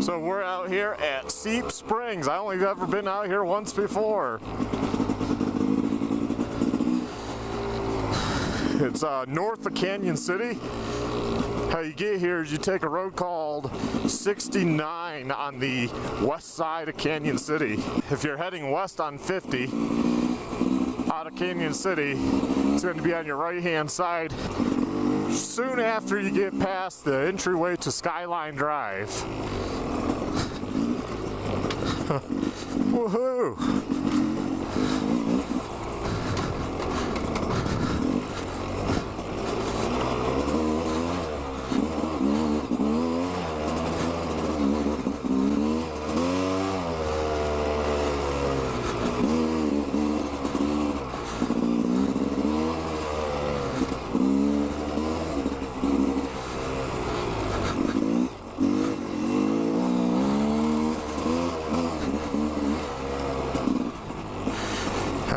So we're out here at Seep Springs. I only ever been out here once before. It's north of Canyon City. How you get here is you take a road called 69 on the west side of Canyon City. If you're heading west on 50 out of Canyon City, it's going to be on your right hand side soon after you get past the entryway to Skyline Drive. Woohoo!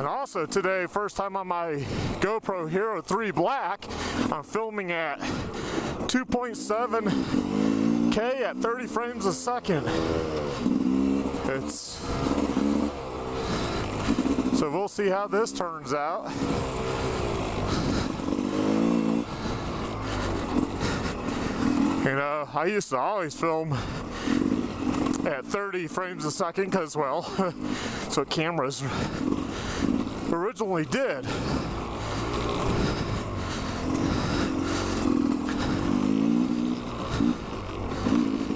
Also today, first time on my GoPro Hero 3 Black, I'm filming at 2.7K at 30 frames a second. So we'll see how this turns out. You know, I used to always film at 30 frames a second because, well, that's what cameras originally did.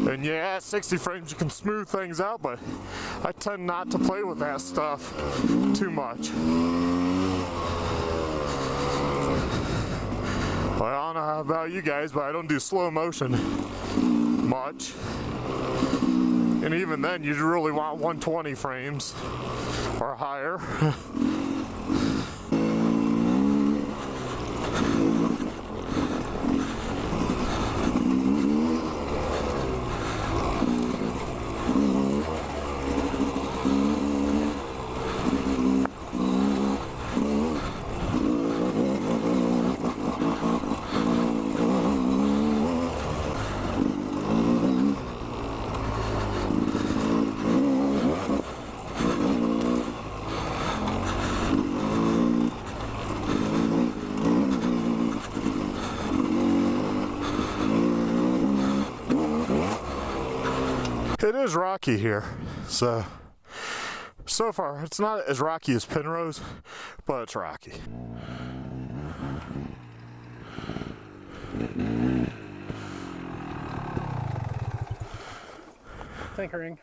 And yeah, at 60 frames you can smooth things out, but I tend not to play with that stuff too much. Well, I don't know about you guys, but I don't do slow motion much. And even then, you really want 120 frames or higher. It is rocky here, so far it's not as rocky as Penrose, but it's rocky. Tinkering.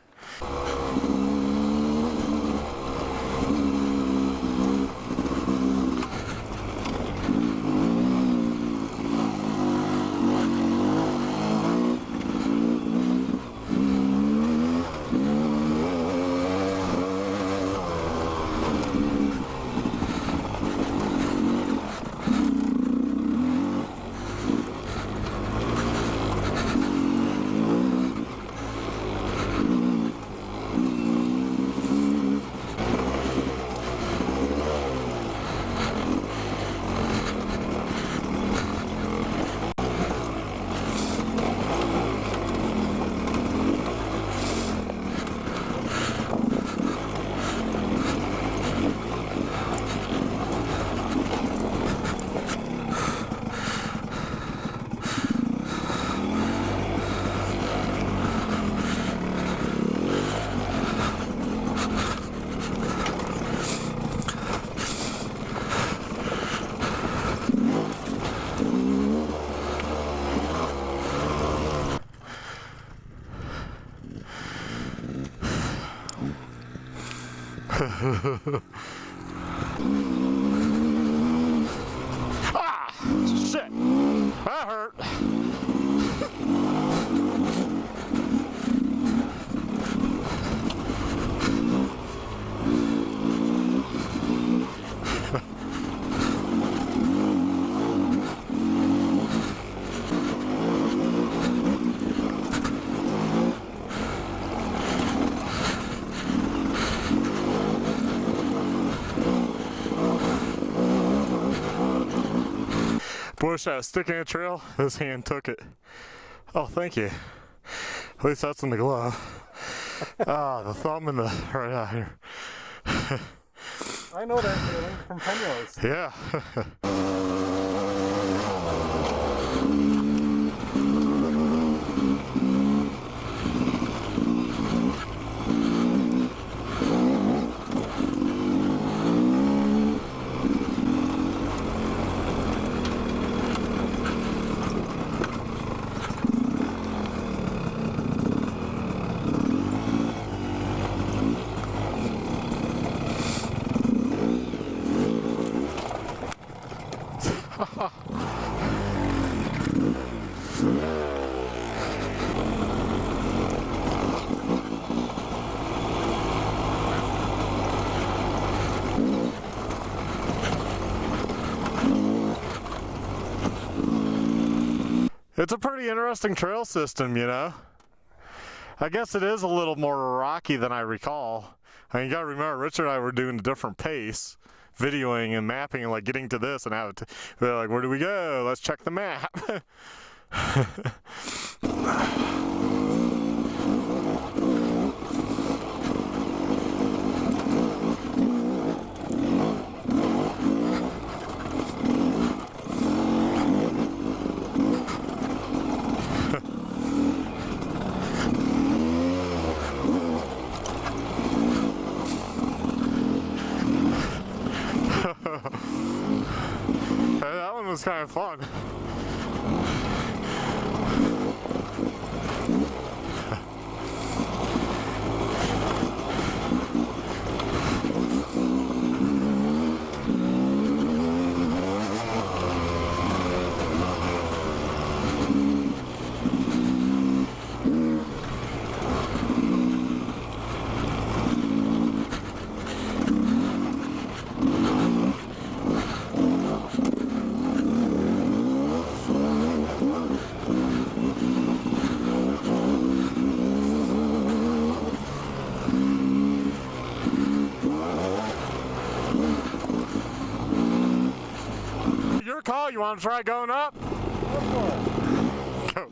Ah! Shit! That hurt! Wish I was sticking a trail. This hand took it. Oh, thank you. At least that's in the glove. Ah, the thumb and the right out here. I know that feeling from Penrose. Yeah. It's a pretty interesting trail system, you know. I guess it is a little more rocky than I recall. I mean, you gotta remember, Richard and I were doing a different pace, videoing and mapping and like getting to this and how we're like, where do we go? Let's check the map. That one was kind of fun. Your call, you want to try going up? Go.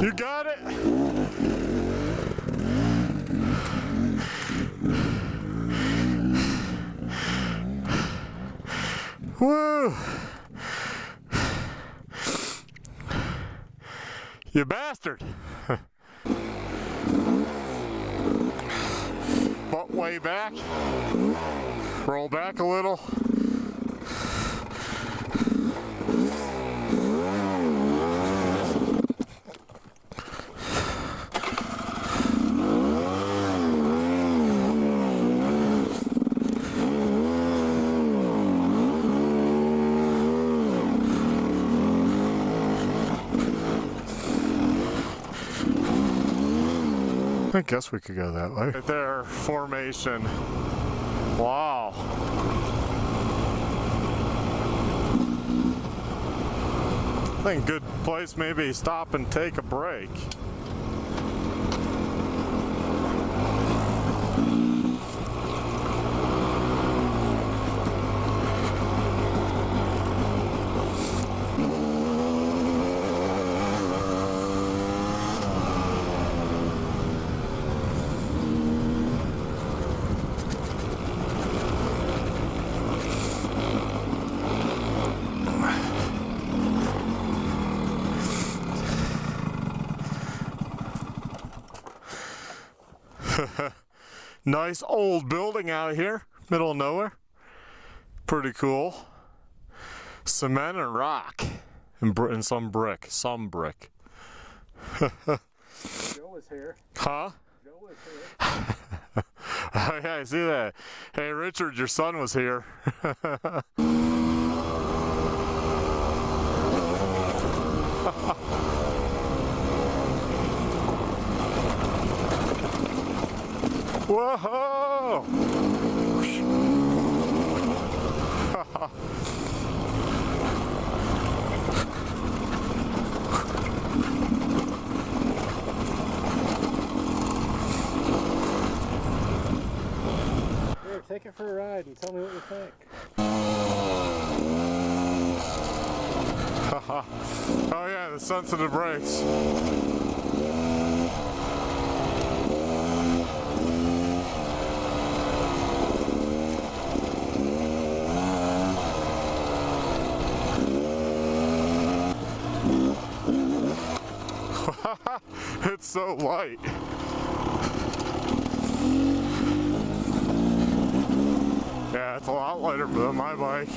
You got it? Woo! You bastard! Butt way back. Roll back a little. I guess we could go that way. Right there, formation. Wow. I think good place maybe stop and take a break. Nice old building out here, middle of nowhere. Pretty cool. Cement and rock, and some brick. Joe is here. Huh? Joe is here. Oh yeah, I see that. Hey Richard, your son was here. Whoa! Here, take it for a ride and tell me what you think. Oh yeah, the sensitive brakes. It's so light. Yeah, it's a lot lighter than my bike.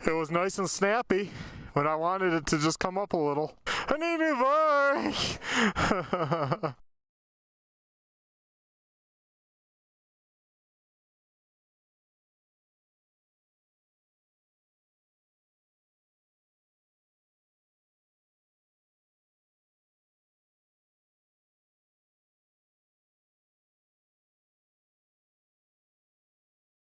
It was nice and snappy when I wanted it to just come up a little. I need a new bike!